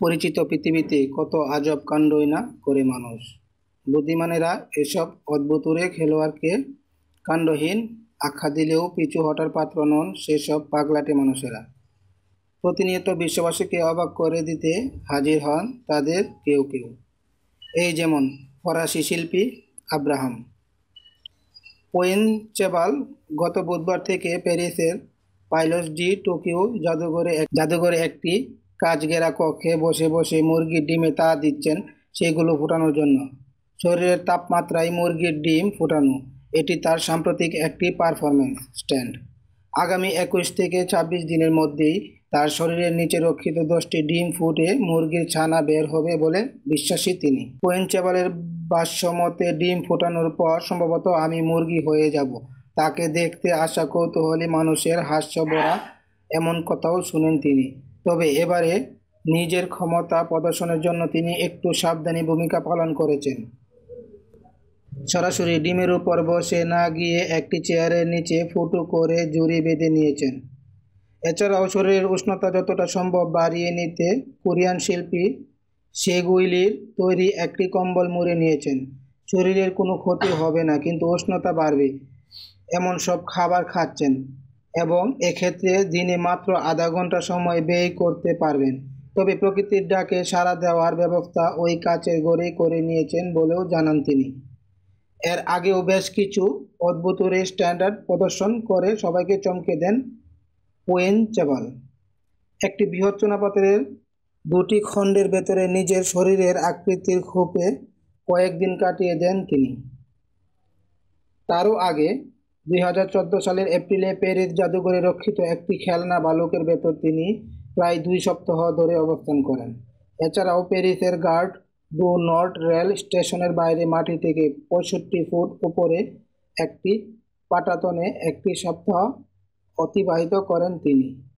পরিচিত পৃথিবীতে কত আজব কাণ্ডই না করে মানুষ। বুদ্ধিমানেরা এসব অদ্ভুতুড়ে খেলোয়াড়কে কাণ্ডহীন আখ্যা দিলেও পিছু হটার পাত্র নন সেসব পাগলাটে মানুষেরা। প্রতিনিয়ত বিশ্ববাসীকে অবাক করে দিতে হাজির হন তাদের কেউ কেউ। এই যেমন ফরাসি শিল্পী আব্রাহাম পোয়েনচেবাল গত বুধবার থেকে প্যারিসের পাইলস ডি টোকিও জাদুঘরে একটি কাচঘেরা কক্ষে বসে বসে মুরগির ডিমে তা দিচ্ছেন সেগুলো ফোটানোর জন্য। শরীরের তাপমাত্রায় মুরগির ডিম ফোটানো, এটি তার সাম্প্রতিক একটি পারফরমেন্স স্ট্যান্ড। আগামী 21 থেকে 26 দিনের মধ্যেই তার শরীরের নিচে রক্ষিত 10টি ডিম ফুটে মুরগির ছানা বের হবে বলে বিশ্বাসী তিনি। পোয়েনচেবালের ভাষ্যমতে ডিম ফোটানোর পর সম্ভবত আমি মুরগি হয়ে যাব। তাকে দেখতে আসা কৌতূহলী মানুষের হাস্য ভরা এমন কথাও শুনেন তিনি। তবে এবারে নিজের ক্ষমতা প্রদর্শনের জন্য তিনি একটু সাবধানী ভূমিকা পালন করেছেন। সরাসরি ডিমের উপর বসে না গিয়ে একটি চেয়ারের নিচে ফুটো করে জুড়ি বেঁধে নিয়েছেন। এছাড়াও শরীরের উষ্ণতা যতটা সম্ভব বাড়িয়ে নিতে কোরিয়ান শিল্পী সেগুইলির তৈরি একটি কম্বল মুড়ে নিয়েছেন। শরীরের কোনো ক্ষতি হবে না, কিন্তু উষ্ণতা বাড়বে এমন সব খাবার খাচ্ছেন এবং এক্ষেত্রে দিনে মাত্র আধা ঘন্টা সময় ব্যয় করতে পারবেন। তবে প্রকৃতির ডাকে সাড়া দেওয়ার ব্যবস্থা ওই কাচের ঘরেই করে নিয়েছেন বলেও জানান তিনি। এর আগেও বেশ কিছু অদ্ভুতুড়ে স্ট্যান্ডার্ড প্রদর্শন করে সবাইকে চমকে দেন পোয়েনচেবাল। একটি বৃহৎ চুনাপাথরের 2টি খণ্ডের ভেতরে নিজের শরীরের আকৃতির খোপে কয়েকদিন কাটিয়ে দেন তিনি। তারও আগে 2014 সালের এপ্রিলে প্যারিস জাদুঘরে রক্ষিত একটি খেলনা ভালুকের ভেতর তিনি প্রায় 2 সপ্তাহ ধরে অবস্থান করেন। এছাড়াও প্যারিসের গার্ড ডু নর্ড রেল স্টেশনের বাইরে মাটি থেকে 65 ফুট উপরে একটি পাটাতনে একটি সপ্তাহ অতিবাহিত করেন তিনি।